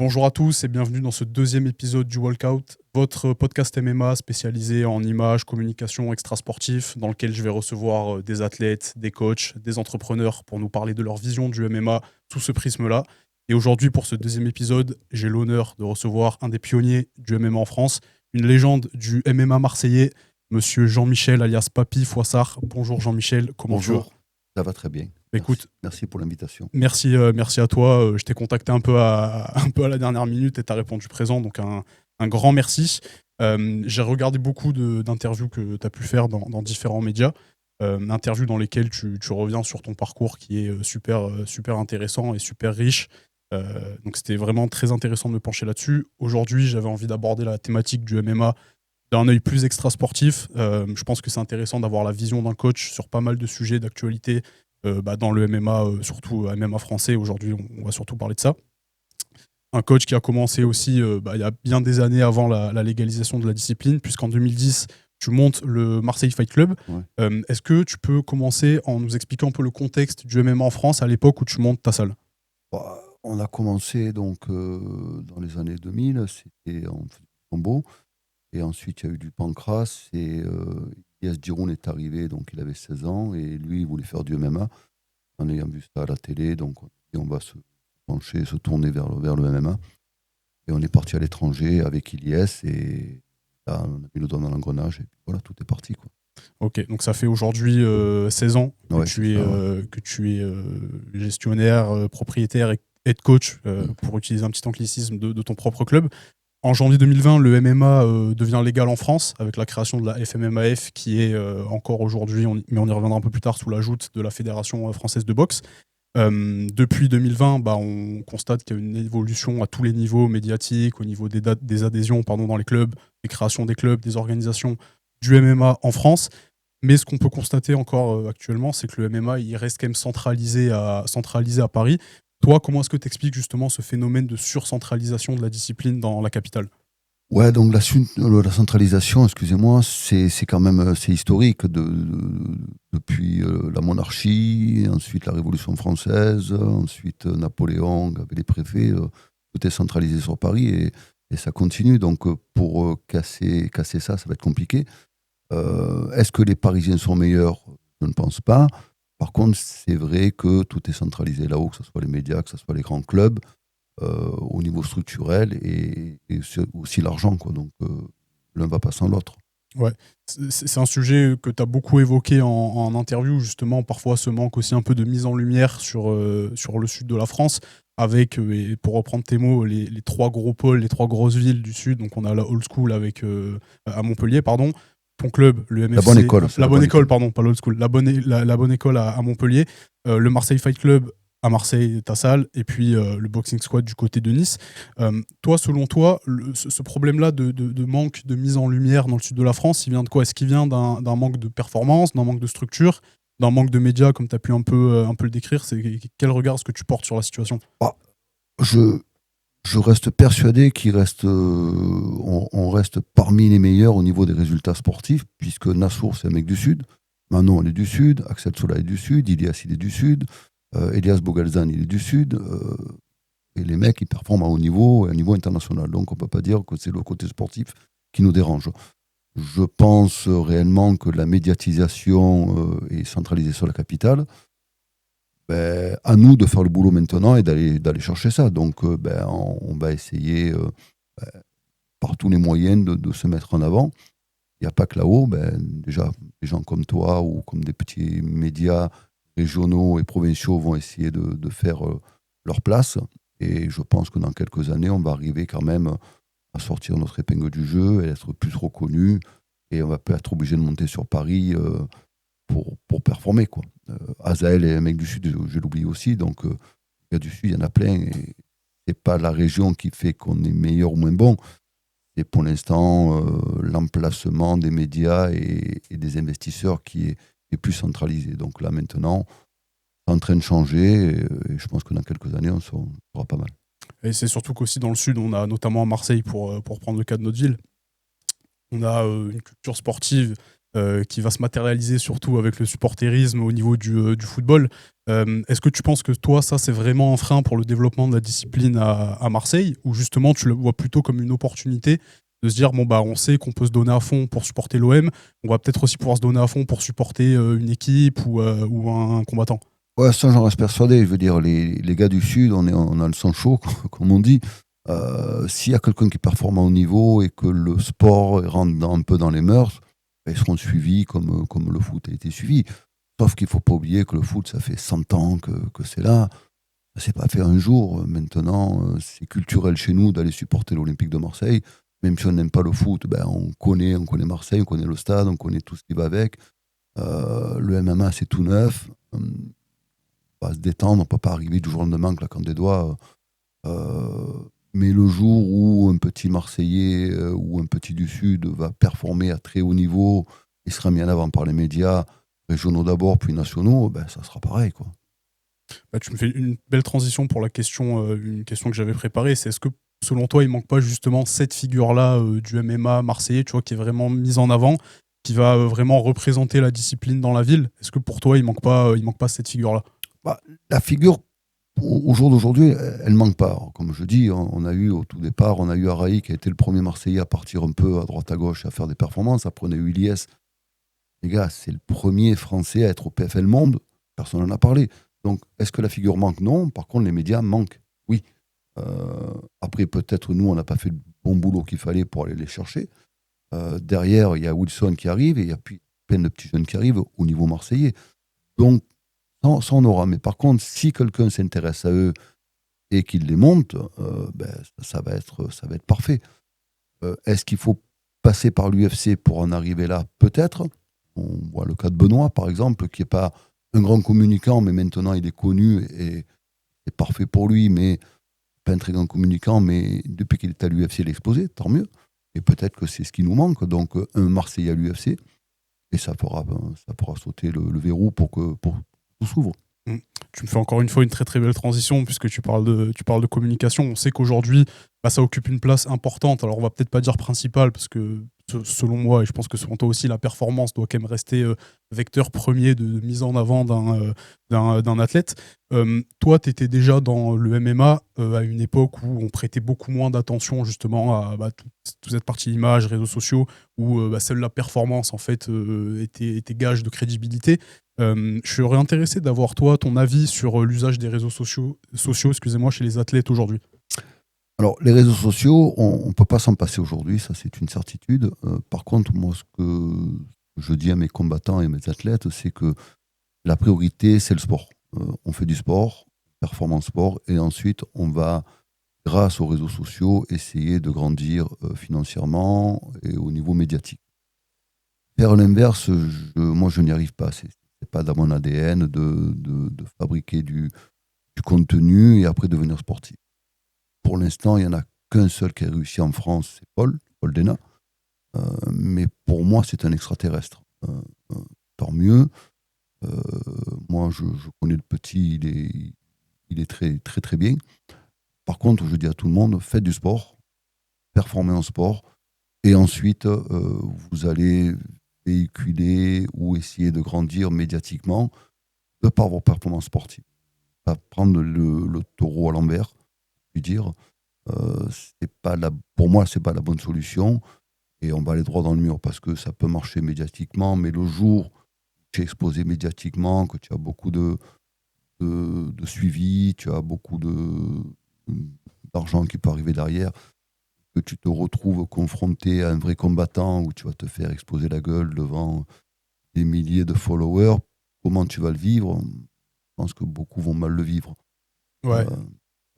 Bonjour à tous et bienvenue dans ce deuxième épisode du Walkout, votre podcast MMA spécialisé en images, communication extrasportif, dans lequel je vais recevoir des athlètes, des coachs, des entrepreneurs pour nous parler de leur vision du MMA sous ce prisme-là. Et aujourd'hui, pour ce deuxième épisode, j'ai l'honneur de recevoir un des pionniers du MMA en France, une légende du MMA marseillais, monsieur Jean-Michel alias Papy Fouassard. Bonjour Jean-Michel, comment tu vas? Bonjour, ça va très bien. Merci. Écoute, Merci pour l'invitation. merci à toi. Je t'ai contacté un peu à la dernière minute et tu as répondu présent, donc un grand merci. J'ai regardé beaucoup d'interviews que tu as pu faire dans différents médias, interviews dans lesquelles tu reviens sur ton parcours qui est super intéressant et super riche. Donc c'était vraiment très intéressant de me pencher là-dessus. Aujourd'hui, j'avais envie d'aborder la thématique du MMA d'un œil plus extra-sportif. Je pense que c'est intéressant d'avoir la vision d'un coach sur pas mal de sujets d'actualité dans le MMA, surtout MMA français. Aujourd'hui, on va surtout parler de ça. Un coach qui a commencé aussi il y a bien des années avant la légalisation de la discipline, puisqu'en 2010, tu montes le Marseille Fight Club. Ouais. Est-ce que tu peux commencer en nous expliquant un peu le contexte du MMA en France à l'époque où tu montes ta salle? Bah, on a commencé donc dans les années 2000, c'était en combo. Et ensuite, il y a eu du pancras. Et Elias Giroud est arrivé, donc il avait 16 ans. Et lui, il voulait faire du MMA en ayant vu ça à la télé. Donc on va se pencher, se tourner vers le MMA. Et on est parti à l'étranger avec Elias. Et là, on a mis le doigt dans l'engrenage. Et puis voilà, tout est parti, quoi. Ok, donc ça fait aujourd'hui 16 ans que Ouais, c'est tu es, ça, ouais. gestionnaire, propriétaire et head coach, Mm. pour utiliser un petit anglicisme, de ton propre club. En janvier 2020, le MMA devient légal en France avec la création de la FMMAF qui est encore aujourd'hui, mais on y reviendra un peu plus tard, sous la joute de la Fédération française de boxe. Depuis 2020, on constate qu'il y a une évolution à tous les niveaux médiatiques, au niveau des adhésions dans les clubs, des créations des clubs, des organisations du MMA en France. Mais ce qu'on peut constater encore actuellement, c'est que le MMA, il reste quand même centralisé à Paris. Toi, comment est-ce que tu expliques justement ce phénomène de surcentralisation de la discipline dans la capitale? Ouais, donc la centralisation, excusez-moi, c'est quand même c'est historique depuis la monarchie, ensuite la Révolution française, ensuite Napoléon avec les préfets, tout est centralisé sur Paris et ça continue. Donc pour casser ça, ça va être compliqué. Est-ce que les Parisiens sont meilleurs? Je ne pense pas. Par contre, c'est vrai que tout est centralisé là-haut, que ce soit les médias, que ce soit les grands clubs au niveau structurel et c'est aussi l'argent, quoi. Donc, l'un va pas sans l'autre. Ouais, c'est un sujet que tu as beaucoup évoqué en interview, justement, parfois ce manque aussi un peu de mise en lumière sur le sud de la France, avec, et pour reprendre tes mots, les trois gros pôles, les trois grosses villes du sud. Donc on a la old school à Montpellier, pardon, ton club, le La bonne MFC, école, c'est la la bonne bonne école, école. pardon, pas l'old school, la bonne école à Montpellier, le Marseille Fight Club à Marseille, ta salle, et puis le Boxing Squad du côté de Nice. Toi, selon toi, ce problème-là de manque de mise en lumière dans le sud de la France, il vient de quoi? Est-ce qu'il vient d'un manque de performance, d'un manque de structure, d'un manque de médias, comme tu as pu un peu le décrire? Quel regard est-ce que tu portes sur la situation? Ah, je, je reste persuadé on reste parmi les meilleurs au niveau des résultats sportifs, puisque Nassour, c'est un mec du Sud, Manon, elle est du Sud, Axel Sola est du Sud, Ilias, il est du Sud, Elias Bogalzan, il est du Sud. Et les mecs, ils performent à haut niveau, à un niveau international. Donc, on ne peut pas dire que c'est le côté sportif qui nous dérange. Je pense réellement que la médiatisation est centralisée sur la capitale. Ben, à nous de faire le boulot maintenant et d'aller chercher ça. Donc, on va essayer par tous les moyens de se mettre en avant. Il n'y a pas que là-haut. Ben, déjà, des gens comme toi ou comme des petits médias régionaux et provinciaux vont essayer de faire leur place. Et je pense que dans quelques années, on va arriver quand même à sortir notre épingle du jeu et être plus reconnu. Et on va pas être obligé de monter sur Paris pour performer, quoi. Azael est un mec du Sud, je l'oublie aussi. Donc, les gars du Sud, il y en a plein. Et c'est pas la région qui fait qu'on est meilleur ou moins bon. C'est pour l'instant l'emplacement des médias et des investisseurs est plus centralisé. Donc là, maintenant, c'est en train de changer. Et je pense que dans quelques années, on sera pas mal. Et c'est surtout qu'aussi dans le sud, on a notamment à Marseille, pour prendre le cas de notre ville, on a une culture sportive qui va se matérialiser surtout avec le supporterisme au niveau du football. Est-ce que tu penses que toi, ça, c'est vraiment un frein pour le développement de la discipline à Marseille, ou justement tu le vois plutôt comme une opportunité de se dire, bon, bah, on sait qu'on peut se donner à fond pour supporter l'OM, on va peut-être aussi pouvoir se donner à fond pour supporter une équipe ou un combattant? Ouais, ça, j'en reste persuadé. Je veux dire, les gars du Sud, on a le sang chaud, comme on dit. S'il y a quelqu'un qui performe à haut niveau et que le sport rentre un peu dans les mœurs, ben, ils seront suivis comme le foot a été suivi. Sauf qu'il ne faut pas oublier que le foot, ça fait 100 ans que c'est là. Ça s'est pas fait un jour. Maintenant, c'est culturel chez nous d'aller supporter l'Olympique de Marseille. Même si on n'aime pas le foot, ben, on connaît Marseille, on connaît le stade, on connaît tout ce qui va avec. Le MMA, c'est tout neuf. On va se détendre, on ne peut pas arriver du jour au lendemain, claquant des doigts. Mais le jour où un petit Marseillais ou un petit du Sud va performer à très haut niveau et sera mis en avant par les médias, régionaux d'abord, puis nationaux, ben, ça sera pareil, quoi. Bah, tu me fais une belle transition pour une question que j'avais préparée. C'est est-ce que, selon toi, il manque pas justement cette figure-là du MMA marseillais, tu vois, qui est vraiment mise en avant, qui va vraiment représenter la discipline dans la ville? Est-ce que pour toi, il manque pas cette figure-là? Bah, la figure, au jour d'aujourd'hui, elle ne manque pas. Alors, comme je dis, on a eu au tout départ, on a eu Araï qui a été le premier Marseillais à partir un peu à droite à gauche et à faire des performances. Après, on a eu Ilyes. Les gars, c'est le premier Français à être au PFL Monde. Personne n'en a parlé. Donc, est-ce que la figure manque? Non. Par contre, les médias manquent. Oui. Après, peut-être nous, on n'a pas fait le bon boulot qu'il fallait pour aller les chercher. Derrière, il y a Wilson qui arrive et il y a plein de petits jeunes qui arrivent au niveau marseillais. Donc, ça, on aura. Mais par contre, si quelqu'un s'intéresse à eux et qu'il les monte, ben, ça va être parfait. Est-ce qu'il faut passer par l'UFC pour en arriver là? Peut-être. On voit le cas de Benoît, par exemple, qui n'est pas un grand communicant, mais maintenant il est connu et c'est parfait pour lui, mais pas un très grand communicant, mais depuis qu'il est à l'UFC, il a explosé, tant mieux. Et peut-être que c'est ce qui nous manque. Donc, un Marseillais à l'UFC, et ça pourra sauter le verrou pour tout s'ouvre. Mm. Tu me fais encore une fois une très très belle transition puisque tu parles de communication. On sait qu'aujourd'hui, bah, ça occupe une place importante. Alors on va peut-être pas dire principale parce que selon moi, et je pense que selon toi aussi, la performance doit quand même rester vecteur premier de mise en avant d'un athlète. Toi, tu étais déjà dans le MMA à une époque où on prêtait beaucoup moins d'attention justement à bah, toute cette partie image, réseaux sociaux, où bah, seule la performance en fait était gage de crédibilité. Je serais intéressé d'avoir toi ton avis sur l'usage des réseaux sociaux excusez-moi, chez les athlètes aujourd'hui. Alors, les réseaux sociaux, on ne peut pas s'en passer aujourd'hui, ça c'est une certitude. Par contre, moi, ce que je dis à mes combattants et à mes athlètes, c'est que la priorité, c'est le sport. On fait du sport, performance sport, et ensuite, on va, grâce aux réseaux sociaux, essayer de grandir financièrement et au niveau médiatique. Faire l'inverse, moi, je n'y arrive pas. C'est pas dans mon ADN de fabriquer du contenu et après devenir sportif. Pour l'instant, il n'y en a qu'un seul qui a réussi en France, c'est Paul Dena. Mais pour moi, c'est un extraterrestre. Tant mieux. Moi, je connais le petit, il est très, très, très bien. Par contre, je dis à tout le monde, faites du sport, performez en sport, et ensuite, vous allez véhiculer ou essayer de grandir médiatiquement de par vos performances sportives. Pas prendre le taureau à l'envers, puis dire. Pour moi, c'est pas la bonne solution et on va aller droit dans le mur parce que ça peut marcher médiatiquement, mais le jour où tu es exposé médiatiquement, que tu as beaucoup de suivi, tu as beaucoup d'argent qui peut arriver derrière, que tu te retrouves confronté à un vrai combattant où tu vas te faire exploser la gueule devant des milliers de followers, comment tu vas le vivre? Je pense que beaucoup vont mal le vivre. Ouais. Tu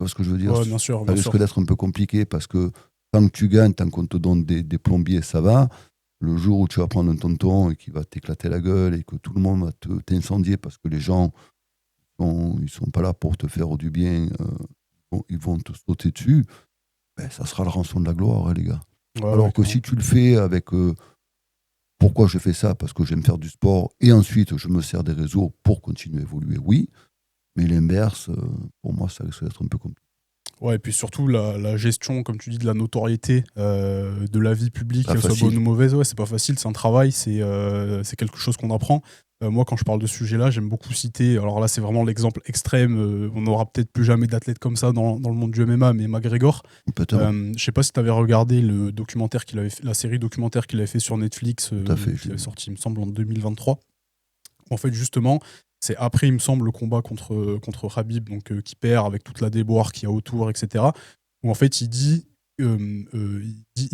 vois ce que je veux dire? Ouais, bien sûr, Ça bien risque sûr. d'être un peu compliqué parce que tant que tu gagnes, tant qu'on te donne des plombiers, ça va. Le jour où tu vas prendre un tonton et qui va t'éclater la gueule et que tout le monde va t'incendier parce que les gens ils sont pas là pour te faire du bien, ils vont te sauter dessus, ben, ça sera le rançon de la gloire, hein, les gars. Ouais, ouais, Alors que clairement. si tu le fais avec pourquoi je fais ça? Parce que j'aime faire du sport et ensuite je me sers des réseaux pour continuer à évoluer, oui. Mais l'inverse, pour moi, ça risque d'être un peu compliqué. Ouais, et puis surtout la gestion, comme tu dis, de la notoriété, de la vie publique, Pas qu'elle soit bonne facile. ou mauvaise, ouais, c'est pas facile, c'est un travail, c'est quelque chose qu'on apprend. Moi, quand je parle de ce sujet-là, j'aime beaucoup citer, alors là, c'est vraiment l'exemple extrême, on n'aura peut-être plus jamais d'athlète comme ça dans le monde du MMA, mais McGregor. Complètement. Je sais pas si tu avais regardé le documentaire la série documentaire qu'il avait fait sur Netflix, Tout à fait. qui est sorti, il me semble, en 2023. En fait, justement, c'est après, il me semble, le combat contre Khabib, donc, qui perd avec toute la déboire qu'il y a autour, etc. Où en fait, il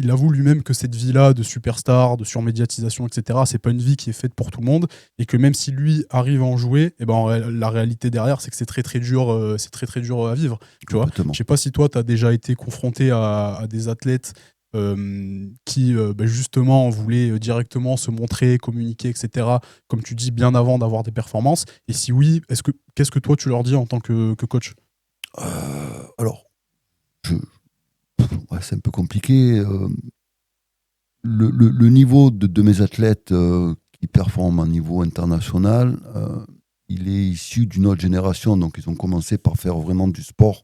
avoue lui-même que cette vie-là de superstar, de surmédiatisation, etc., c'est pas une vie qui est faite pour tout le monde, et que même si lui arrive à en jouer, et ben, la réalité derrière, c'est que c'est très très dur, à vivre. Tu vois, Complètement. je sais pas si toi, tu as déjà été confronté à des athlètes qui justement voulaient directement se montrer, communiquer, etc., comme tu dis, bien avant d'avoir des performances. Et si oui, qu'est-ce que toi tu leur dis en tant que coach? Alors, c'est un peu compliqué. Le niveau de mes athlètes qui performent à un niveau international, il est issu d'une autre génération. Donc, ils ont commencé par faire vraiment du sport.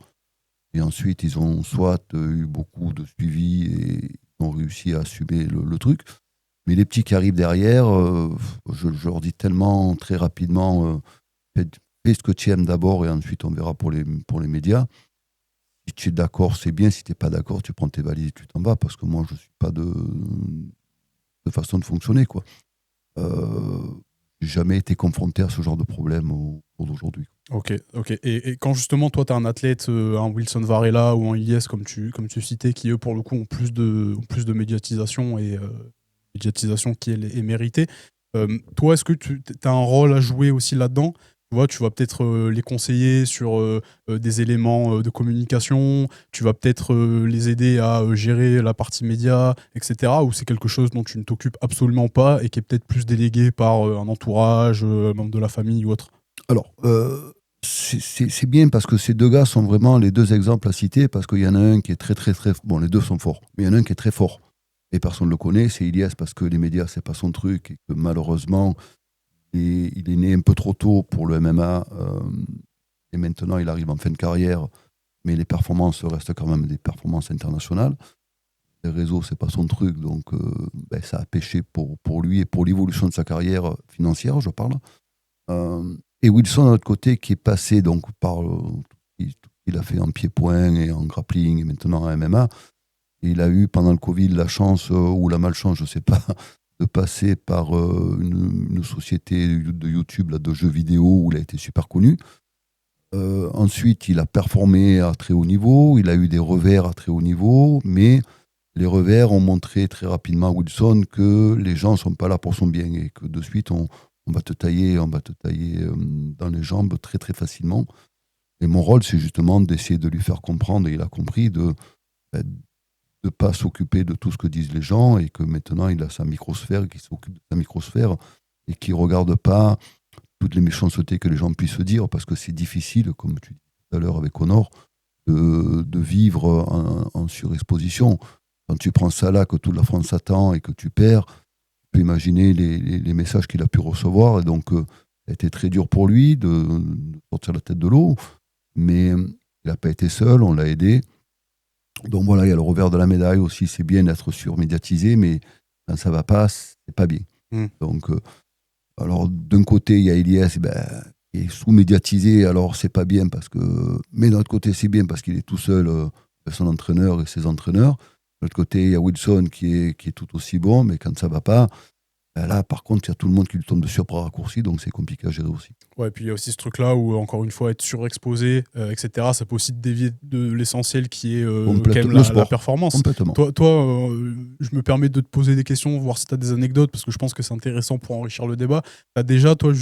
Et ensuite, ils ont soit eu beaucoup de suivi et ont réussi à assumer le truc. Mais les petits qui arrivent derrière, je leur dis tellement très rapidement, fais ce que tu aimes d'abord et ensuite on verra pour les médias. Si tu es d'accord, c'est bien. Si tu n'es pas d'accord, tu prends tes valises et tu t'en vas. Parce que moi, je ne suis pas de façon de fonctionner, quoi. J'ai jamais été confronté à ce genre de problème au jour d'aujourd'hui. Ok, ok. Et quand justement, toi, tu as un athlète, un Wilson Varela ou un Ilyes, comme tu citais, qui eux, pour le coup, ont plus de médiatisation et médiatisation qui est méritée. Toi, est-ce que tu as un rôle à jouer aussi là-dedans? Tu vois, tu vas peut-être les conseiller sur des éléments de communication, tu vas peut-être les aider à gérer la partie média, etc. Ou c'est quelque chose dont tu ne t'occupes absolument pas et qui est peut-être plus délégué par un entourage, membre de la famille ou autre? Alors, c'est bien parce que ces deux gars sont vraiment les deux exemples à citer parce qu'il y en a un qui est très, très, très. Bon, les deux sont forts, mais il y en a un qui est très fort. Et personne ne le connaît, c'est Ilias parce que les médias, c'est pas son truc et que malheureusement, il est né un peu trop tôt pour le MMA. Et maintenant, il arrive en fin de carrière, mais les performances restent quand même des performances internationales. Les réseaux, c'est pas son truc, donc ça a pêché pour lui et pour l'évolution de sa carrière financière, je parle. Et Wilson, de l'autre côté, qui est passé donc par il a fait en pied-point et en grappling et maintenant en MMA. Et il a eu pendant le Covid la chance ou la malchance, je ne sais pas, de passer par une société de YouTube, là, de jeux vidéo, où il a été super connu. Ensuite, il a performé à très haut niveau, il a eu des revers à très haut niveau, mais les revers ont montré très rapidement à Wilson que les gens ne sont pas là pour son bien et que de suite, on va te tailler dans les jambes très très facilement. Et mon rôle, c'est justement d'essayer de lui faire comprendre, et il a compris, de ne pas s'occuper de tout ce que disent les gens et que maintenant il a sa microsphère, qu'il s'occupe de sa microsphère et qu'il ne regarde pas toutes les méchancetés que les gens puissent dire parce que c'est difficile, comme tu disais tout à l'heure avec Honor, de vivre en surexposition. Quand tu prends ça là, que toute la France s'attend et que tu perds, tu peux imaginer les messages qu'il a pu recevoir. Et donc, ça a été très dur pour lui de sortir la tête de l'eau. Mais il n'a pas été seul, on l'a aidé. Donc voilà, il y a le revers de la médaille aussi. C'est bien d'être surmédiatisé, mais quand ça ne va pas, c'est pas bien. Donc, alors d'un côté, il y a Ilias qui est sous-médiatisé, alors c'est pas bien parce que. Mais d'un autre côté, c'est bien parce qu'il est tout seul, son entraîneur et ses entraîneurs. De l'autre côté, il y a Wilson qui est tout aussi bon, mais quand ça va pas, là, par contre, il y a tout le monde qui lui tombe dessus après raccourci, donc c'est compliqué à gérer aussi. Ouais, et puis il y a aussi ce truc-là où, encore une fois, être surexposé, etc., ça peut aussi te dévier de l'essentiel qui est quand même la performance. Complètement. Toi je me permets de te poser des questions, voir si tu as des anecdotes, parce que je pense que c'est intéressant pour enrichir le débat. Tu as déjà, toi,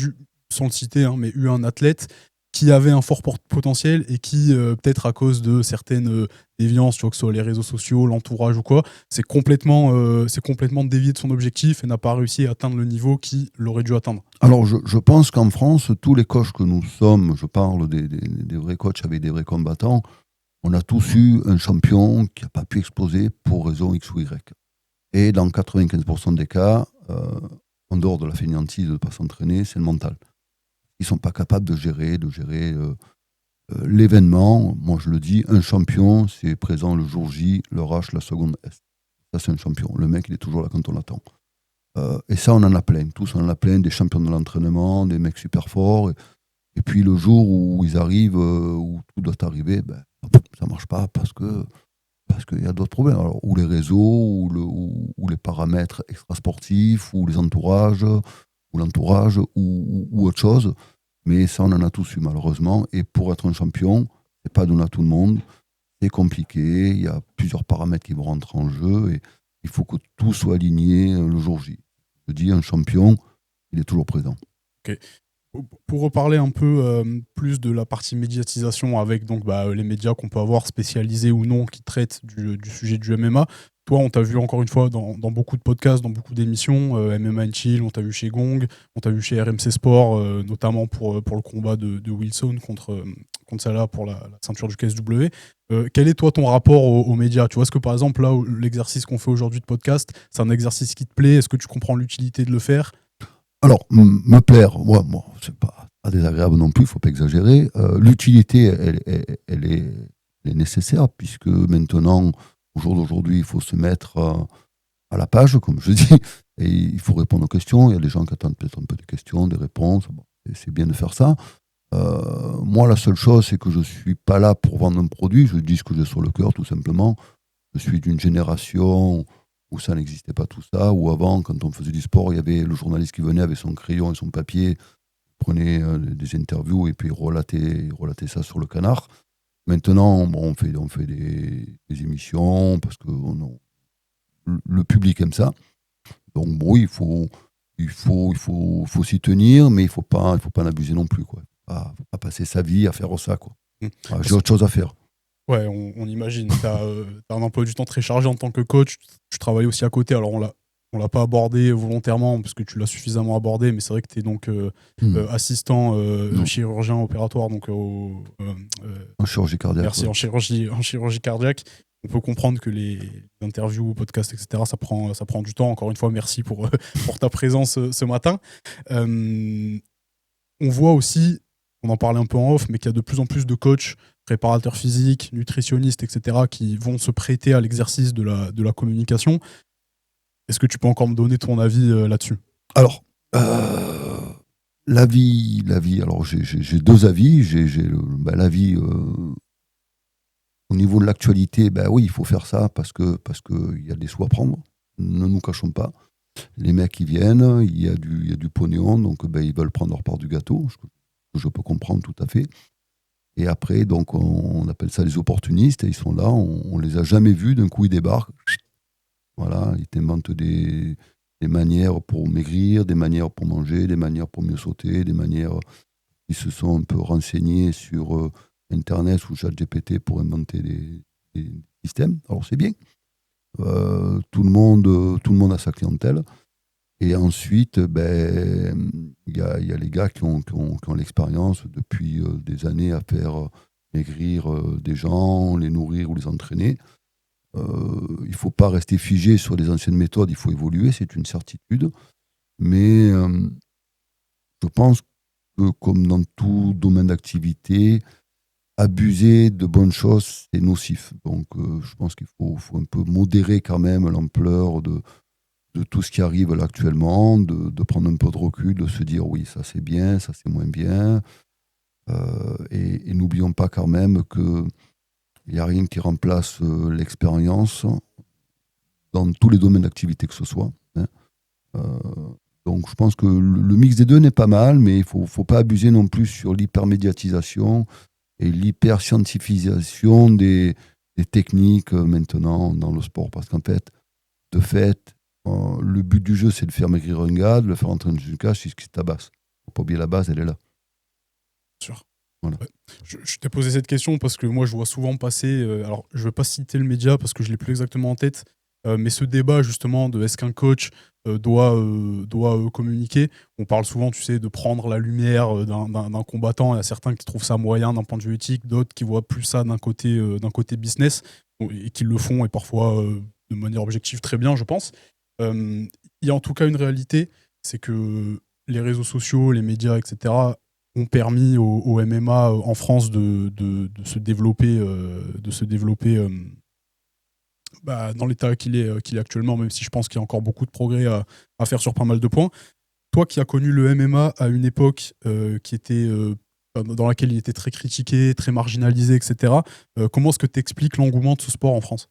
sans le citer, hein, mais eu un athlète qui avait un fort potentiel et qui, peut-être à cause de certaines déviances, tu vois, que ce soit les réseaux sociaux, l'entourage ou quoi, c'est complètement dévié de son objectif et n'a pas réussi à atteindre le niveau qu'il aurait dû atteindre. Alors, je pense qu'en France, tous les coachs que nous sommes, je parle des vrais coachs avec des vrais combattants, on a tous eu un champion qui n'a pas pu exploser pour raison X ou Y. Et dans 95% des cas, en dehors de la fainéantise de ne pas s'entraîner, c'est le mental. Ils ne sont pas capables de gérer l'événement. Moi, je le dis, un champion, c'est présent le jour J, le H, la seconde S. Ça, c'est un champion. Le mec, il est toujours là quand on l'attend. Et ça, on en a plein. Tous, on en a plein, des champions de l'entraînement, des mecs super forts. Et puis le jour où ils arrivent, où tout doit arriver, ben, ça marche pas parce qu'il y a d'autres problèmes. Alors, ou les réseaux, ou les paramètres extrasportifs, ou les entourages, ou l'entourage, ou autre chose. Mais ça, on en a tous eu malheureusement. Et pour être un champion, c'est pas donné à tout le monde. C'est compliqué. Il y a plusieurs paramètres qui vont rentrer en jeu. Et il faut que tout soit aligné le jour J. Je dis, un champion, il est toujours présent. Ok. Pour reparler un peu plus de la partie médiatisation avec donc, les médias qu'on peut avoir spécialisés ou non qui traitent du sujet du MMA, toi on t'a vu encore une fois dans beaucoup de podcasts, dans beaucoup d'émissions, MMA Chill, on t'a vu chez Gong, on t'a vu chez RMC Sport, notamment pour le combat de Wilson contre Salah pour la ceinture du KSW. Quel est toi ton rapport aux médias? Tu vois, est-ce que par exemple là l'exercice qu'on fait aujourd'hui de podcast, c'est un exercice qui te plaît? Est-ce que tu comprends l'utilité de le faire? Alors, me plaire, moi, c'est pas désagréable non plus, il ne faut pas exagérer. L'utilité, elle est nécessaire, puisque maintenant, au jour d'aujourd'hui, il faut se mettre à la page, comme je dis, et il faut répondre aux questions. Il y a des gens qui attendent peut-être un peu des questions, des réponses. Bon, c'est bien de faire ça. Moi, la seule chose, c'est que je ne suis pas là pour vendre un produit, je dis ce que j'ai sur le cœur, tout simplement. Je suis d'une génération où ça n'existait pas tout ça, où avant, quand on faisait du sport, il y avait le journaliste qui venait avec son crayon et son papier, prenait des interviews et puis relatait ça sur le canard. Maintenant, bon, on fait des émissions parce que le public aime ça. Donc bon, il faut s'y tenir, mais il faut pas en abuser non plus, quoi. Faut pas passer sa vie à faire ça, quoi. J'ai autre chose à faire. Ouais, on imagine. Tu as un emploi du temps très chargé en tant que coach. Tu travailles aussi à côté. Alors, on l'a pas abordé volontairement parce que tu l'as suffisamment abordé, mais c'est vrai que tu es donc assistant chirurgien opératoire. Donc, en chirurgie cardiaque. Merci, ouais. En chirurgie cardiaque. On peut comprendre que les interviews, podcasts, etc., ça prend du temps. Encore une fois, merci pour ta présence ce matin. On voit aussi, on en parlait un peu en off, mais qu'il y a de plus en plus de coachs, préparateurs physiques, nutritionnistes, etc., qui vont se prêter à l'exercice de la communication. Est-ce que tu peux encore me donner ton avis là-dessus? Alors, l'avis, alors j'ai deux avis. J'ai l'avis au niveau de l'actualité, oui, il faut faire ça parce que y a des sous à prendre. Ne nous cachons pas. Les mecs qui viennent, il y a du pognon, donc ils veulent prendre leur part du gâteau, je peux comprendre tout à fait. Et après, donc on appelle ça les opportunistes, et ils sont là, on les a jamais vus, d'un coup ils débarquent. Voilà, ils t'inventent des manières pour maigrir, des manières pour manger, des manières pour mieux sauter, des manières qui se sont un peu renseignés sur Internet ou ChatGPT pour inventer des systèmes. Alors c'est bien. Tout le monde a sa clientèle. Et ensuite, y a les gars qui ont l'expérience depuis des années à faire maigrir des gens, les nourrir ou les entraîner. Il ne faut pas rester figé sur les anciennes méthodes, il faut évoluer, c'est une certitude. Mais je pense que comme dans tout domaine d'activité, abuser de bonnes choses, c'est nocif. Donc je pense qu'il faut un peu modérer quand même l'ampleur de tout ce qui arrive là actuellement, de prendre un peu de recul, de se dire oui, ça c'est bien, ça c'est moins bien. Et n'oublions pas quand même qu'il n'y a rien qui remplace l'expérience dans tous les domaines d'activité que ce soit. Hein. Donc je pense que le mix des deux n'est pas mal, mais il ne faut pas abuser non plus sur l'hypermédiatisation et l'hyperscientifisation des techniques maintenant dans le sport. Parce qu'en fait, de fait, le but du jeu, c'est de faire maigrir un gars, de le faire entrer dans une cage, c'est ce qui se tabasse. Faut pas oublier la base, elle est là. Bien sûr. Voilà. Ouais. Je t'ai posé cette question parce que moi, je vois souvent passer. Alors, je ne vais pas citer le média parce que je ne l'ai plus exactement en tête, mais ce débat justement de est-ce qu'un coach doit communiquer. On parle souvent, tu sais, de prendre la lumière d'un combattant. Il y a certains qui trouvent ça moyen d'un point de vue éthique, d'autres qui voient plus ça d'un côté business et qui le font et parfois de manière objective très bien, je pense. Il y a en tout cas une réalité, c'est que les réseaux sociaux, les médias, etc., ont permis au MMA en France de se développer dans l'état qu'il est actuellement, même si je pense qu'il y a encore beaucoup de progrès à faire sur pas mal de points. Toi qui as connu le MMA à une époque qui était dans laquelle il était très critiqué, très marginalisé, etc., comment est-ce que tu expliques l'engouement de ce sport en France?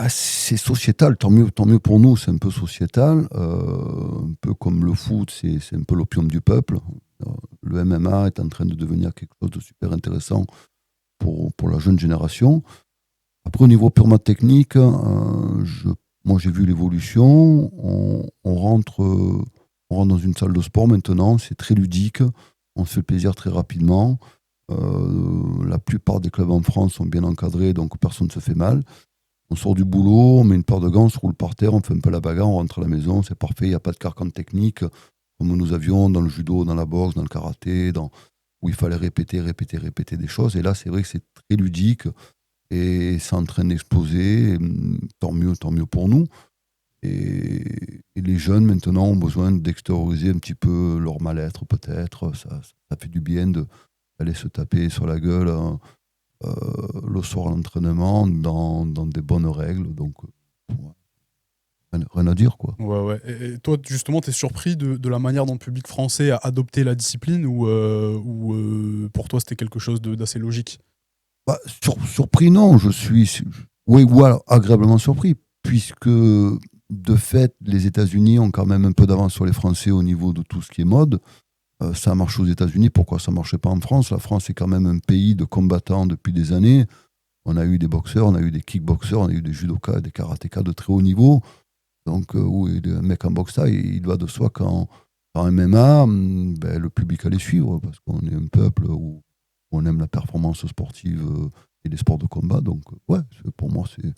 C'est sociétal, tant mieux pour nous, c'est un peu sociétal, un peu comme le foot, c'est un peu l'opium du peuple. Le MMA est en train de devenir quelque chose de super intéressant pour la jeune génération. Après, au niveau purement technique, moi j'ai vu l'évolution. On rentre dans une salle de sport maintenant, c'est très ludique, on se fait plaisir très rapidement. La plupart des clubs en France sont bien encadrés, donc personne ne se fait mal. On sort du boulot, on met une paire de gants, on se roule par terre, on fait un peu la bagarre, on rentre à la maison, c'est parfait, il n'y a pas de carcan technique, comme nous avions dans le judo, dans la boxe, dans le karaté, où il fallait répéter des choses. Et là, c'est vrai que c'est très ludique et c'est en train d'exploser. Tant mieux pour nous. Et les jeunes, maintenant, ont besoin d'extérioriser un petit peu leur mal-être, peut-être. Ça fait du bien d'aller se taper sur la gueule, hein, le soir à l'entraînement dans des bonnes règles. Donc, rien à dire, quoi. Ouais. Et toi, justement, tu es surpris de la manière dont le public français a adopté la discipline ou pour toi, c'était quelque chose d'assez logique? Bah, surpris, non. Oui, ou alors agréablement surpris, puisque de fait, les États-Unis ont quand même un peu d'avance sur les Français au niveau de tout ce qui est mode. Ça marche aux États-Unis, pourquoi ça ne marchait pas en France? La France est quand même un pays de combattants depuis des années. On a eu des boxeurs, on a eu des kickboxers, on a eu des judokas, des karatékas de très haut niveau. Donc, oui, un mec en boxe, il va de soi qu'en MMA, le public allait suivre, parce qu'on est un peuple où on aime la performance sportive et les sports de combat. Donc, pour moi, c'est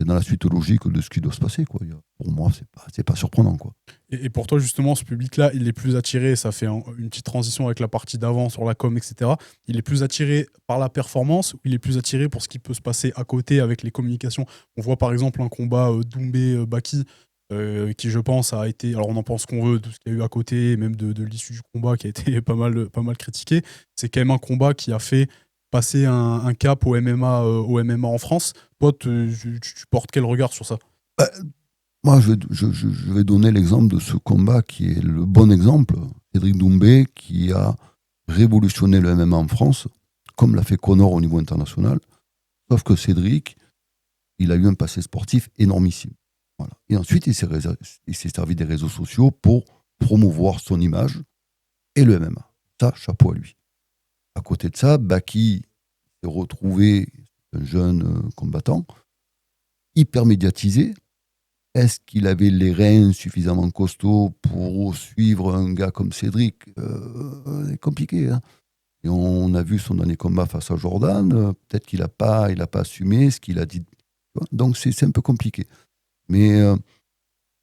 dans la suite logique de ce qui doit se passer, quoi. Pour moi, c'est pas surprenant, quoi. Et pour toi, justement, ce public-là, il est plus attiré, ça fait une petite transition avec la partie d'avant sur la com, etc. Il est plus attiré par la performance ou il est plus attiré pour ce qui peut se passer à côté avec les communications? On voit par exemple un combat Doumbé-Baki qui, je pense, a été. Alors, on en pense qu'on veut de ce qu'il y a eu à côté, même de l'issue du combat qui a été pas mal critiqué. C'est quand même un combat qui a fait passer un cap au MMA en France. Toi, tu portes quel regard sur ça? Moi, je vais donner l'exemple de ce combat qui est le bon exemple. Cédric Doumbé, qui a révolutionné le MMA en France, comme l'a fait Conor au niveau international. Sauf que Cédric, il a eu un passé sportif énormissime. Voilà. Et ensuite, il s'est servi des réseaux sociaux pour promouvoir son image et le MMA. Ça, chapeau à lui. À côté de ça, Baki s'est retrouvé un jeune combattant, hyper médiatisé. Est-ce qu'il avait les reins suffisamment costauds pour suivre un gars comme Cédric? C'est compliqué, hein. Et on a vu son dernier combat face à Jordan. Peut-être qu'il n'a pas assumé ce qu'il a dit. Donc c'est un peu compliqué. Mais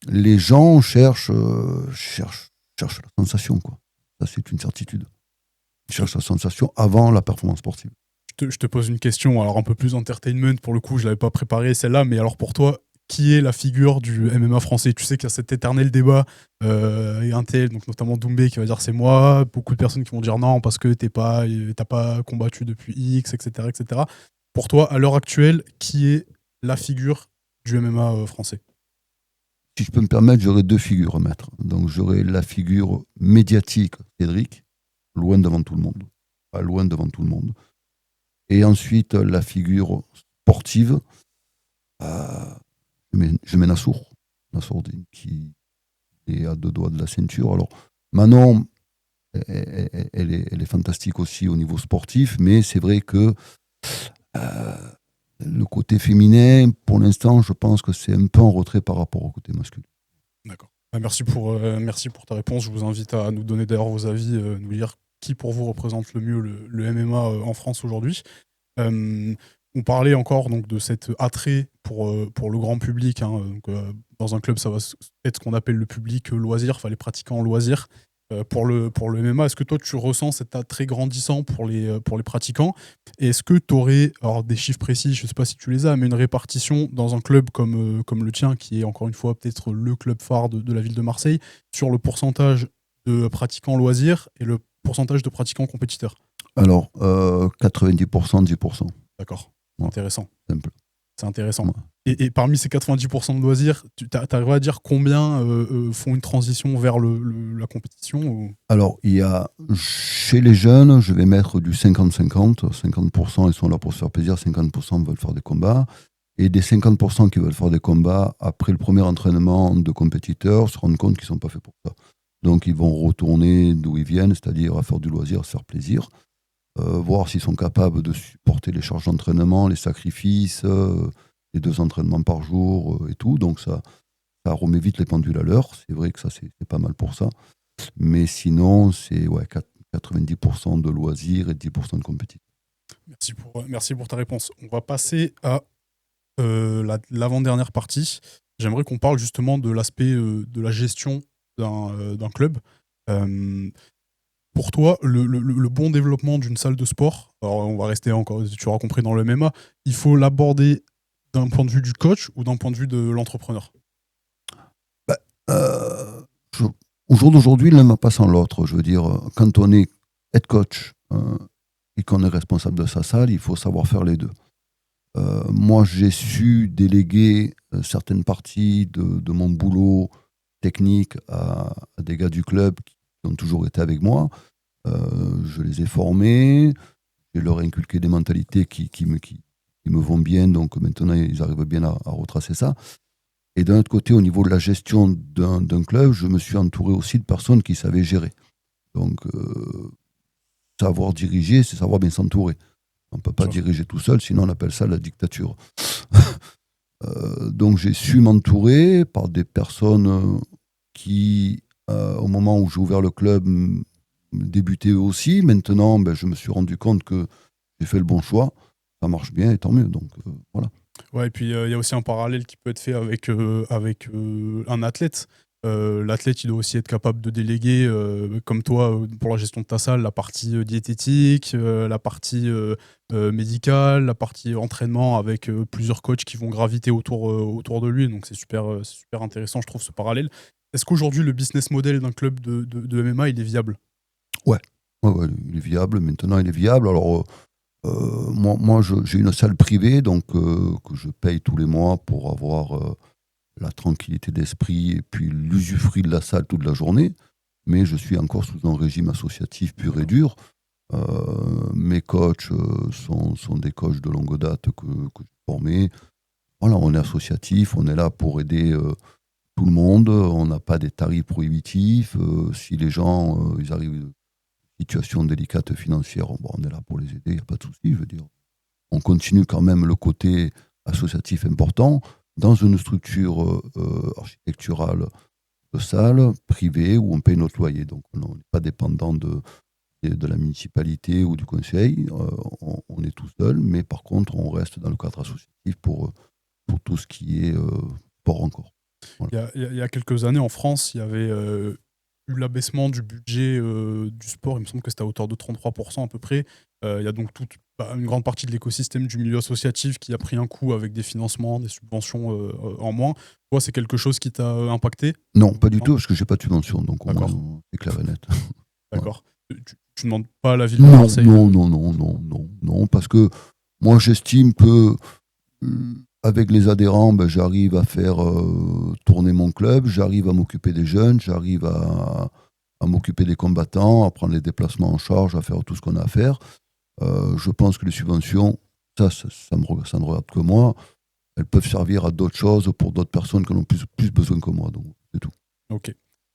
les gens cherchent la sensation, quoi. Ça, c'est une certitude. Ils cherchent la sensation avant la performance sportive. Je te pose une question, alors un peu plus entertainment, pour le coup, je ne l'avais pas préparée celle-là, mais alors pour toi, qui est la figure du MMA français? Tu sais qu'il y a cet éternel débat, et un tel, donc notamment Doumbé qui va dire c'est moi, beaucoup de personnes qui vont dire non parce que t'as pas combattu depuis X, etc., etc. Pour toi, à l'heure actuelle, qui est la figure du MMA français? Si je peux me permettre, j'aurais deux figures à mettre. Donc j'aurais la figure médiatique, Cédric, loin devant tout le monde. Pas loin devant tout le monde. Et ensuite, la figure sportive, je mets Nassour qui est à deux doigts de la ceinture. Alors, Manon, elle est fantastique aussi au niveau sportif, mais c'est vrai que le côté féminin, pour l'instant, je pense que c'est un peu en retrait par rapport au côté masculin. D'accord. Merci pour ta réponse. Je vous invite à nous donner d'ailleurs vos avis, nous dire qui pour vous représente le mieux le MMA en France aujourd'hui. On parlait encore donc, de cet attrait pour le grand public, hein. Donc, dans un club, ça va être ce qu'on appelle le public loisir, enfin les pratiquants loisirs. Pour le MMA, est-ce que toi tu ressens cet attrait grandissant pour les pratiquants? Et est-ce que tu aurais, alors des chiffres précis, je ne sais pas si tu les as, mais une répartition dans un club comme le tien, qui est encore une fois peut-être le club phare de la ville de Marseille, sur le pourcentage de pratiquants loisirs et le pourcentage de pratiquants compétiteurs? Alors, 90%, 10%. D'accord, Voilà. intéressant. Simple. C'est intéressant. Ouais. Et parmi ces 90% de loisirs, tu arrives à dire combien font une transition vers la compétition ou... Alors, il y a, chez les jeunes, je vais mettre du 50-50. 50%, ils sont là pour se faire plaisir, 50% veulent faire des combats. Et des 50% qui veulent faire des combats, après le premier entraînement de compétiteurs, se rendent compte qu'ils ne sont pas faits pour ça. Donc, ils vont retourner d'où ils viennent, c'est-à-dire à faire du loisir, se faire plaisir, voir s'ils sont capables de supporter les charges d'entraînement, les sacrifices, les 2 entraînements par jour et tout. Donc, ça remet vite les pendules à l'heure. C'est vrai que ça, c'est pas mal pour ça. Mais sinon, c'est 90% de loisirs et 10% de compétition. Merci pour ta réponse. On va passer à l'avant-dernière partie. J'aimerais qu'on parle justement de l'aspect de la gestion d'un club. Pour toi, le bon développement d'une salle de sport, alors on va rester encore, tu auras compris, dans le MMA, il faut l'aborder d'un point de vue du coach ou d'un point de vue de l'entrepreneur? Bah, je- Au jour d'aujourd'hui, l'un n'a pas sans l'autre. Je veux dire, quand on est head coach et qu'on est responsable de sa salle, il faut savoir faire les deux. Moi, j'ai su déléguer certaines parties de mon boulot technique à des gars du club qui ont toujours été avec moi. Je les ai formés, je leur ai inculqué des mentalités qui me vont bien, donc maintenant ils arrivent bien à retracer ça. Et d'un autre côté, au niveau de la gestion d'un club, je me suis entouré aussi de personnes qui savaient gérer. Donc, savoir diriger, c'est savoir bien s'entourer. On ne peut pas diriger tout seul, sinon on appelle ça la dictature. Donc j'ai su m'entourer par des personnes qui, au moment où j'ai ouvert le club, débutaient eux aussi. Maintenant, je me suis rendu compte que j'ai fait le bon choix. Ça marche bien et tant mieux. Donc voilà. Ouais, et puis il y a aussi un parallèle qui peut être fait avec un athlète. L'athlète, il doit aussi être capable de déléguer, comme toi, pour la gestion de ta salle, la partie diététique, la partie médicale, la partie entraînement avec plusieurs coachs qui vont graviter autour de lui. Donc c'est super intéressant, je trouve, ce parallèle. Est-ce qu'aujourd'hui, le business model d'un club de MMA, il est viable? Ouais, il est viable. Maintenant, il est viable. Alors, moi j'ai une salle privée, donc que je paye tous les mois pour avoir la tranquillité d'esprit et puis l'usufruit de la salle toute la journée. Mais je suis encore sous un régime associatif pur et dur. Mes coachs sont des coachs de longue date que j'ai formés. Voilà, on est associatif, on est là pour aider tout le monde. On n'a pas des tarifs prohibitifs. Si les gens ils arrivent à une situation délicate financière, on est là pour les aider, il n'y a pas de souci, je veux dire. On continue quand même le côté associatif important dans une structure architecturale de salle privée où on paye notre loyer. Donc on n'est pas dépendant de la municipalité ou du conseil. On est tout seul, mais par contre, on reste dans le cadre associatif pour tout ce qui est sport encore. Voilà. Il y a quelques années, en France, il y avait eu l'abaissement du budget du sport. Il me semble que c'était à hauteur de 33% à peu près. Il y a donc une grande partie de l'écosystème du milieu associatif qui a pris un coup avec des financements, des subventions en moins. Toi, c'est quelque chose qui t'a impacté? Non, pas du tout, parce que je n'ai pas de subvention, donc c'est clair et net. D'accord. Ouais. Tu ne demandes pas la ville de Marseille? Non, parce que moi j'estime que avec les adhérents, j'arrive à faire tourner mon club, j'arrive à m'occuper des jeunes, j'arrive à m'occuper des combattants, à prendre les déplacements en charge, à faire tout ce qu'on a à faire. Je pense que les subventions, ça ne regarde que moi, elles peuvent servir à d'autres choses pour d'autres personnes qui en ont plus besoin que moi, donc c'est tout. Ok.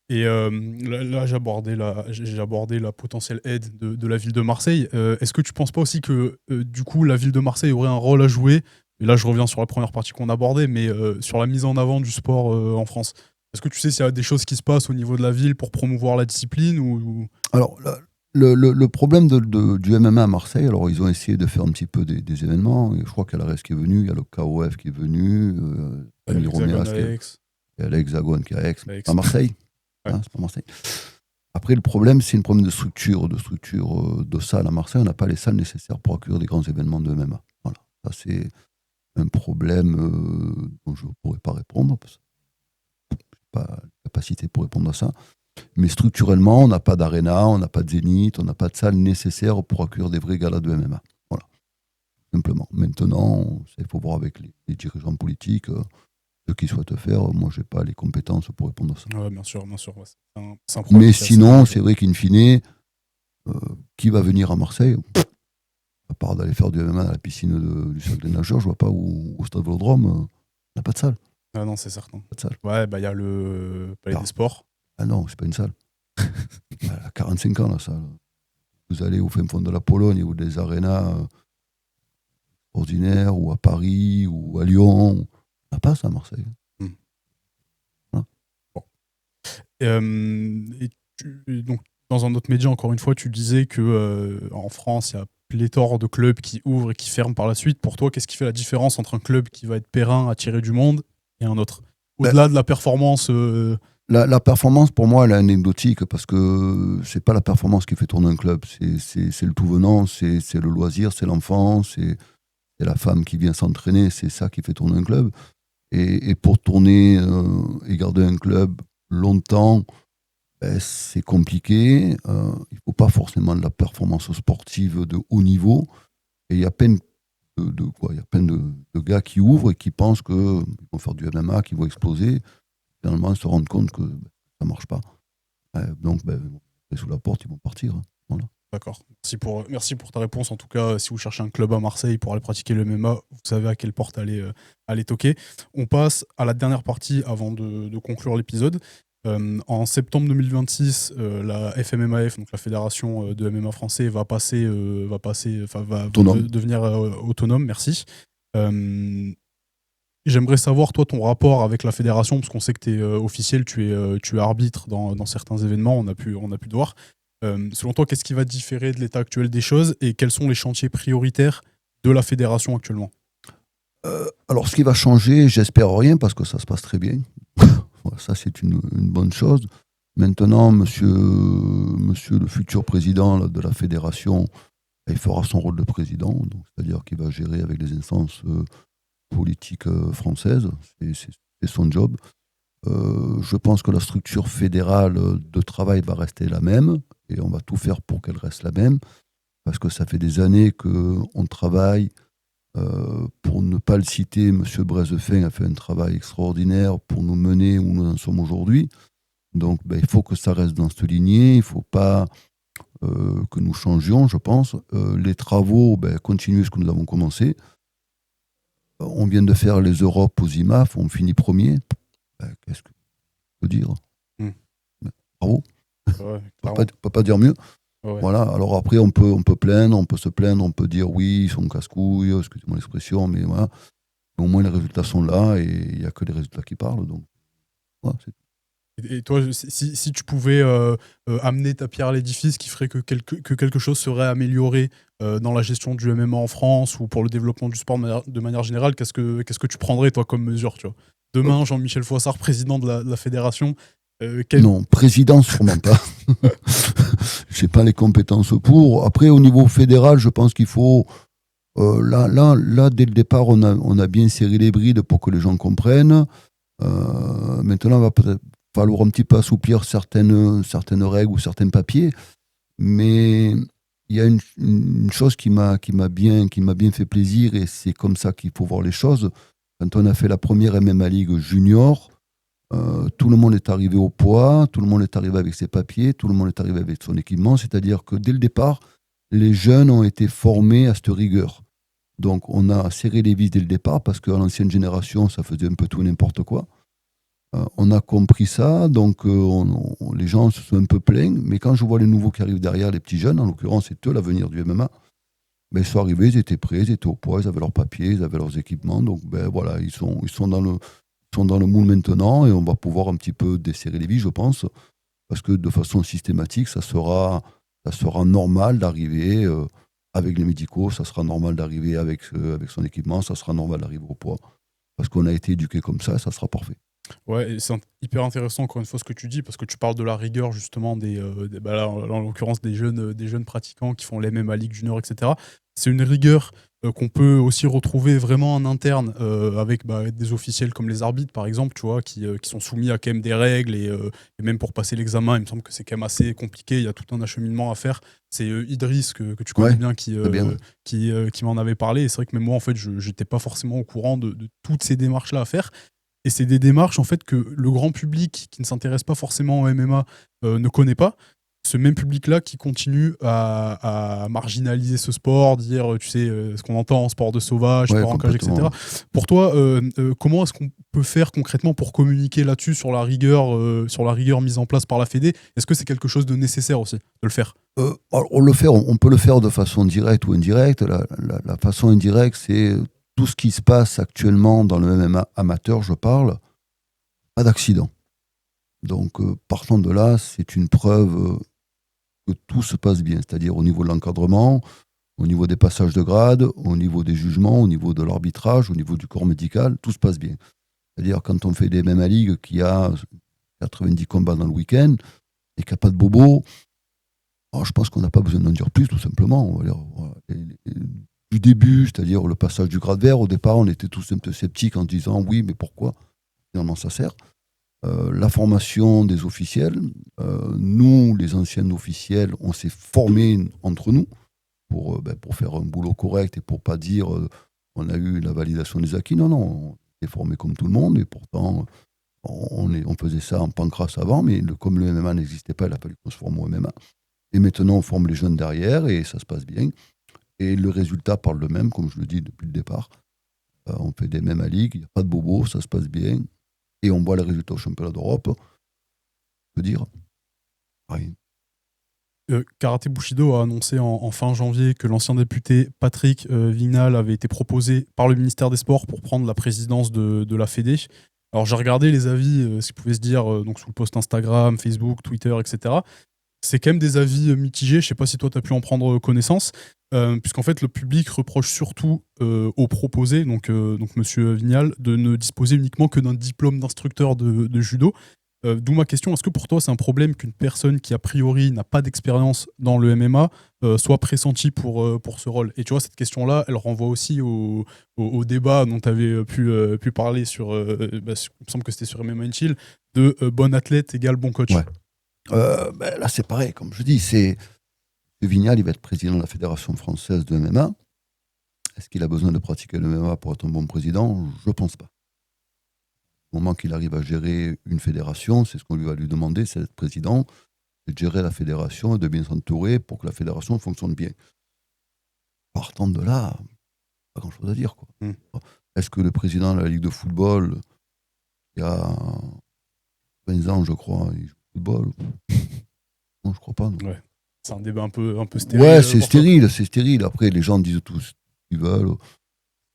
Et là, j'ai abordé la potentielle aide de la ville de Marseille. Est-ce que tu ne penses pas aussi que du coup la ville de Marseille aurait un rôle à jouer? Et là, je reviens sur la première partie qu'on abordait, mais sur la mise en avant du sport en France. Est-ce que tu sais s'il y a des choses qui se passent au niveau de la ville pour promouvoir la discipline ou... Alors, le problème du MMA à Marseille, alors ils ont essayé de faire un petit peu des événements. Et je crois qu'il y a la RES qui est venu, il y a le KOF qui est venu, il y a l'Hexagone qui est à Aix, à Marseille. Ouais. Hein, c'est pas Marseille. Après, le problème, c'est un problème de structure de salle à Marseille. On n'a pas les salles nécessaires pour accueillir des grands événements de MMA. Voilà. Ça, c'est un problème dont je ne pourrais pas répondre, parce que je n'ai pas la capacité pour répondre à ça. Mais structurellement, on n'a pas d'aréna, on n'a pas de zénith, on n'a pas de salle nécessaire pour accueillir des vrais galas de MMA. Voilà. simplement. Maintenant, il faut voir avec les dirigeants politiques ce qu'ils souhaitent faire. Moi, je n'ai pas les compétences pour répondre à ça. Ouais, bien sûr. Ouais, c'est un problème Mais qui est assez sinon, compliqué. c'est vrai qu'in fine, qui va venir à Marseille, à part d'aller faire du MMA à la piscine du cercle des nageurs, je vois pas où au stade Vélodrome, il n'y a pas de salle. Ah non, c'est certain. Pas de salle. Ouais, bah il y a le Palais Alors, des Sports. ah non, c'est pas une salle. Elle a 45 ans, la salle. Vous allez au fin fond de la Pologne ou des arénas ordinaires, ou à Paris, ou à Lyon. On n'a pas ça à Marseille. Hmm. Voilà. Bon. Et donc, dans un autre média, encore une fois, tu disais que en France, il y a pléthore de clubs qui ouvrent et qui ferment par la suite. Pour toi, qu'est-ce qui fait la différence entre un club qui va être périn, attirer du monde, et un autre? Ben, Au-delà de la performance. la performance, pour moi, elle est anecdotique parce que c'est pas la performance qui fait tourner un club. C'est le tout venant, c'est le loisir, c'est l'enfant, c'est la femme qui vient s'entraîner. C'est ça qui fait tourner un club. Et pour tourner et garder un club longtemps, ben, c'est compliqué. Il ne faut pas forcément de la performance sportive de haut niveau. Et il y a plein il y a plein de gars qui ouvrent et qui pensent qu'ils vont faire du MMA, qu'ils vont exploser. Finalement, ils se rendent compte que ça ne marche pas. Donc, ils vont rester sous la porte, ils vont partir. Voilà. D'accord. Merci pour ta réponse. En tout cas, si vous cherchez un club à Marseille pour aller pratiquer le MMA, vous savez à quelle porte aller toquer. On passe à la dernière partie avant de conclure l'épisode. En septembre 2026, la FMMAF, donc la fédération de MMA français, va Autonome. devenir autonome. Merci. J'aimerais savoir, toi, ton rapport avec la fédération, parce qu'on sait que tu es officiel, tu es arbitre dans certains événements, on a pu te voir. Selon toi, qu'est-ce qui va différer de l'état actuel des choses et quels sont les chantiers prioritaires de la fédération actuellement? Alors, ce qui va changer, j'espère rien parce que ça se passe très bien. Voilà, ça, c'est une bonne chose. Maintenant, monsieur le futur président là, de la fédération, il fera son rôle de président, c'est-à-dire qu'il va gérer avec les instances politiques françaises. C'est son job. Je pense que la structure fédérale de travail va rester la même et on va tout faire pour qu'elle reste la même parce que ça fait des années qu'on travaille. Pour ne pas le citer, M. Brezefin a fait un travail extraordinaire pour nous mener où nous en sommes aujourd'hui. Donc, il faut que ça reste dans cette lignée. Il ne faut pas que nous changions, je pense. Les travaux, continuer ce que nous avons commencé. On vient de faire les Europes aux IMAF, on finit premier. Qu'est-ce que je peux dire? Bravo. Ouais, On ne peut pas dire mieux. ouais. Voilà. Alors après, on peut plaindre, on peut se plaindre, on peut dire oui, ils sont casse-couilles, excusez-moi l'expression, mais voilà. Au moins, les résultats sont là et il n'y a que les résultats qui parlent. Donc, voilà, c'est tout. Et toi, si tu pouvais amener ta pierre à l'édifice qui ferait que quelque chose serait amélioré dans la gestion du MMA en France ou pour le développement du sport de manière générale, qu'est-ce que tu prendrais, toi, comme mesure, tu vois? Demain, Jean-Michel Froissart, président de la fédération. Non, président, sûrement pas. Je n'ai pas les compétences pour. Après, au niveau fédéral, je pense qu'il faut. Là, dès le départ, on a bien serré les brides pour que les gens comprennent. Maintenant, il va peut-être falloir un petit peu assouplir certaines règles ou certains papiers. Mais il y a une chose qui m'a bien fait plaisir, et c'est comme ça qu'il faut voir les choses. Quand on a fait la première MMA League junior, tout le monde est arrivé au poids, tout le monde est arrivé avec ses papiers, tout le monde est arrivé avec son équipement. C'est-à-dire que dès le départ, les jeunes ont été formés à cette rigueur. Donc on a serré les vis dès le départ parce qu'à l'ancienne génération, ça faisait un peu tout et n'importe quoi. On a compris ça, donc les gens se sont un peu plaints. Mais quand je vois les nouveaux qui arrivent derrière, les petits jeunes, en l'occurrence, c'est eux l'avenir du MMA, ils sont arrivés, ils étaient prêts, ils étaient au poids, ils avaient leurs papiers, ils avaient leurs équipements. Donc voilà, ils sont dans le moule maintenant et on va pouvoir un petit peu desserrer les vis, je pense, parce que de façon systématique, ça sera normal d'arriver avec les médicaux, ça sera normal d'arriver avec son équipement, ça sera normal d'arriver au poids, parce qu'on a été éduqué comme ça sera parfait. Ouais, et c'est hyper intéressant, encore une fois, ce que tu dis, parce que tu parles de la rigueur, justement, là, en l'occurrence, des jeunes pratiquants qui font les MMA League Junior, etc. C'est une rigueur qu'on peut aussi retrouver vraiment en interne avec des officiels comme les arbitres, par exemple, tu vois, qui sont soumis à quand même des règles et même pour passer l'examen, il me semble que c'est quand même assez compliqué. Il y a tout un acheminement à faire. C'est Idriss, que tu connais Ouais, bien, très bien. qui m'en avait parlé. Et c'est vrai que même moi, en fait, je n'étais pas forcément au courant de toutes ces démarches-là à faire. Et c'est des démarches en fait que le grand public qui ne s'intéresse pas forcément au MMA ne connaît pas. Ce même public-là qui continue à marginaliser ce sport, dire, tu sais, ce qu'on entend en sport de sauvage, Ouais, sport en cage, complètement. etc. Pour toi, comment est-ce qu'on peut faire concrètement pour communiquer là-dessus sur la rigueur mise en place par la Fédé? Est-ce que c'est quelque chose de nécessaire aussi de le faire? Alors, on peut le faire de façon directe ou indirecte. La façon indirecte, c'est tout ce qui se passe actuellement dans le MMA amateur, je parle, pas d'accident. Donc, partant de là, c'est une preuve que tout se passe bien, c'est-à-dire au niveau de l'encadrement, au niveau des passages de grade, au niveau des jugements, au niveau de l'arbitrage, au niveau du corps médical, tout se passe bien. C'est-à-dire quand on fait des MMA League qui a 90 combats dans le week-end et qu'il n'y a pas de bobo, je pense qu'on n'a pas besoin d'en dire plus, tout simplement. On va dire, voilà. Du début, c'est-à-dire le passage du grade vert, au départ, on était tous un peu sceptiques en disant oui, mais pourquoi finalement ça sert. La formation des officiels, nous, les anciens officiels, on s'est formés entre nous pour faire un boulot correct et pour pas dire on a eu la validation des acquis. Non, non, on est formés comme tout le monde et pourtant on faisait ça en pancrace avant, mais comme le MMA n'existait pas, il a fallu qu'on se forme au MMA. Et maintenant, on forme les jeunes derrière et ça se passe bien. Et le résultat parle de même, comme je le dis depuis le départ. On fait des MMA League, il n'y a pas de bobo, ça se passe bien. Et on voit les résultats au championnat d'Europe. Je peux dire, rien. Karaté Bushido a annoncé en fin janvier que l'ancien député Patrick Vignal avait été proposé par le ministère des Sports pour prendre la présidence de la Fédé. Alors j'ai regardé les avis, ce qui pouvait se dire donc sous le post Instagram, Facebook, Twitter, etc. C'est quand même des avis mitigés. Je sais pas si toi tu as pu en prendre connaissance, puisqu'en fait le public reproche surtout au proposé, donc Monsieur Vignal, de ne disposer uniquement que d'un diplôme d'instructeur de judo. D'où ma question, est-ce que pour toi c'est un problème qu'une personne qui a priori n'a pas d'expérience dans le MMA soit pressentie pour ce rôle? Et tu vois, cette question-là, elle renvoie aussi au débat dont tu avais pu parler sur, il me semble que c'était sur MMA and Chill, de bon athlète égale bon coach. Ouais. Là, c'est pareil, comme je dis, Vignal, il va être président de la Fédération française de MMA. Est-ce qu'il a besoin de pratiquer le MMA pour être un bon président? Je pense pas. Au moment qu'il arrive à gérer une fédération, c'est ce qu'on lui va lui demander, c'est d'être président, c'est de gérer la fédération et de bien s'entourer pour que la fédération fonctionne bien. Partant de là, pas grand-chose à dire, quoi. Est-ce que le président de la Ligue de football, il y a 20 ans, je crois, il joue au football? Non, je crois pas. Non. Ouais. C'est un débat un peu stérile. Ouais, c'est stérile, c'est stérile. Après, les gens disent tout ce qu'ils veulent.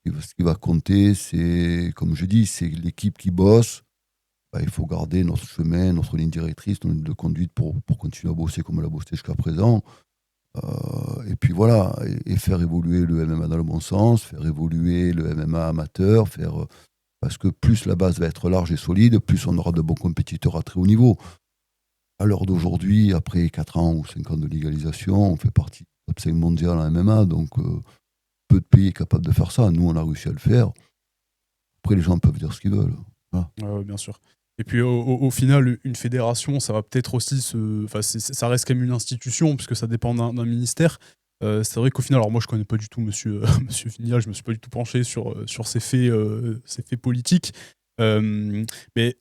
Ce qui va compter, c'est, comme je dis, c'est l'équipe qui bosse. Il faut garder notre chemin, notre ligne directrice, notre ligne de conduite pour continuer à bosser comme on l'a bossé jusqu'à présent. Et puis voilà, et faire évoluer le MMA dans le bon sens, faire évoluer le MMA amateur, parce que plus la base va être large et solide, plus on aura de bons compétiteurs à très haut niveau. À l'heure d'aujourd'hui, après 4 ans ou 5 ans de légalisation, on fait partie du top 5 mondial en MMA, donc peu de pays est capable de faire ça. Nous, on a réussi à le faire. Après, les gens peuvent dire ce qu'ils veulent. Voilà. Ouais, bien sûr. Et puis au final, une fédération, ça va peut-être aussi ça reste quand même une institution, puisque ça dépend d'un ministère. C'est vrai qu'au final, alors moi je connais pas du tout monsieur, monsieur Vignal, je me suis pas du tout penché sur ces faits politiques. Mais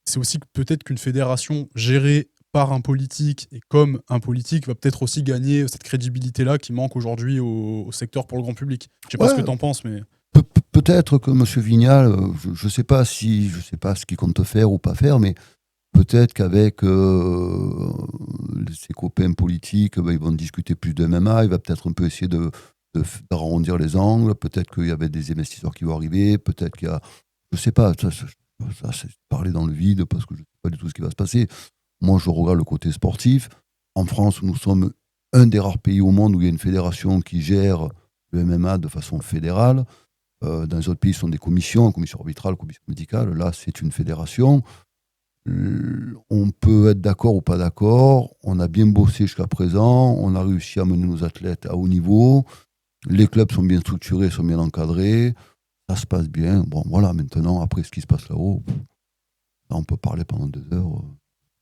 c'est aussi que peut-être qu'une fédération gérée par un politique et comme un politique va peut-être aussi gagner cette crédibilité-là qui manque aujourd'hui au secteur pour le grand public. Je sais pas ce que Ouais, tu en penses, mais... peut-être que M. Vignal, je ne sais pas ce qu'il compte faire ou pas faire, mais peut-être qu'avec ses copains politiques, ils vont discuter plus de MMA, il va peut-être un peu essayer d'arrondir les angles, peut-être qu'il y avait des investisseurs qui vont arriver, peut-être qu'il y a... Je ne sais pas, ça c'est parler dans le vide parce que je ne sais pas du tout ce qui va se passer. Moi, je regarde le côté sportif. En France, nous sommes un des rares pays au monde où il y a une fédération qui gère le MMA de façon fédérale. Dans les autres pays, ce sont des commissions, commission arbitrale, commission médicale. Là, c'est une fédération. On peut être d'accord ou pas d'accord. On a bien bossé jusqu'à présent. On a réussi à mener nos athlètes à haut niveau. Les clubs sont bien structurés, sont bien encadrés. Ça se passe bien. Bon, voilà, maintenant, après ce qui se passe là-haut, là, on peut parler pendant 2 heures.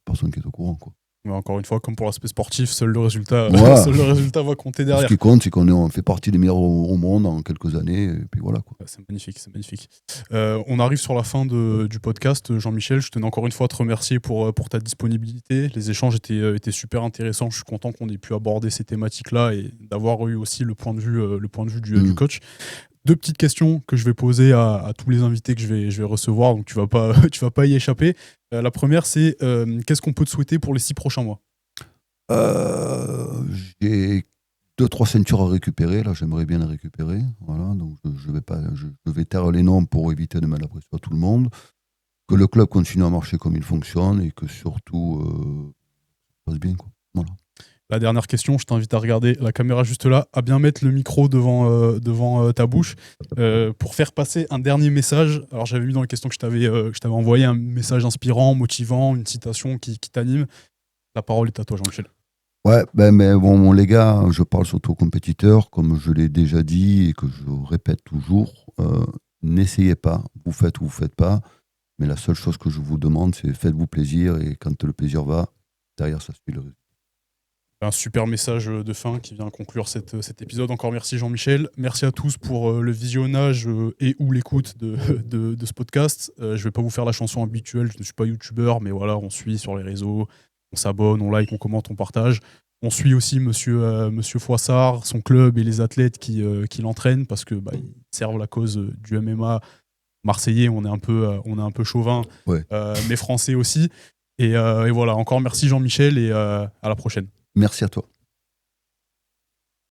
Personne qui est au courant, quoi. Mais encore une fois, comme pour l'aspect sportif, seul le résultat, Voilà. seul le résultat va compter derrière. Ce qui compte, c'est qu'on fait partie des meilleurs au monde en quelques années, et puis voilà, quoi. C'est magnifique, c'est magnifique. On arrive sur la fin du podcast. Jean-Michel, je tenais encore une fois à te remercier pour ta disponibilité. Les échanges étaient super intéressants. Je suis content qu'on ait pu aborder ces thématiques-là et d'avoir eu aussi le point de vue du coach. 2 petites questions que je vais poser à tous les invités que je vais recevoir, donc tu vas pas y échapper. La première, c'est qu'est-ce qu'on peut te souhaiter pour les 6 prochains mois? J'ai 2-3 ceintures à récupérer, là j'aimerais bien les récupérer. Voilà, donc je vais taire les noms pour éviter de mettre la pression à tout le monde. Que le club continue à marcher comme il fonctionne et que surtout ça passe bien, quoi. Voilà. La dernière question, je t'invite à regarder la caméra juste là, à bien mettre le micro devant ta bouche pour faire passer un dernier message. Alors j'avais mis dans les questions que je t'avais envoyé un message inspirant, motivant, une citation qui t'anime. La parole est à toi, Jean-Michel. Ouais, mais bon, les gars, je parle surtout aux compétiteurs, comme je l'ai déjà dit et que je répète toujours. N'essayez pas, vous faites ou vous faites pas, mais la seule chose que je vous demande, c'est faites-vous plaisir et quand le plaisir va, derrière ça suit le résultat. Un super message de fin qui vient conclure cet épisode. Encore merci Jean-Michel. Merci à tous pour le visionnage et ou l'écoute de ce podcast. Je ne vais pas vous faire la chanson habituelle, je ne suis pas youtubeur, mais voilà, on suit sur les réseaux, on s'abonne, on like, on commente, on partage. On suit aussi monsieur Foissard, son club et les athlètes qui l'entraînent parce que ils servent la cause du MMA marseillais. On est un peu chauvin, Ouais. mais français aussi. Et voilà, encore merci Jean-Michel et à la prochaine. Merci à toi.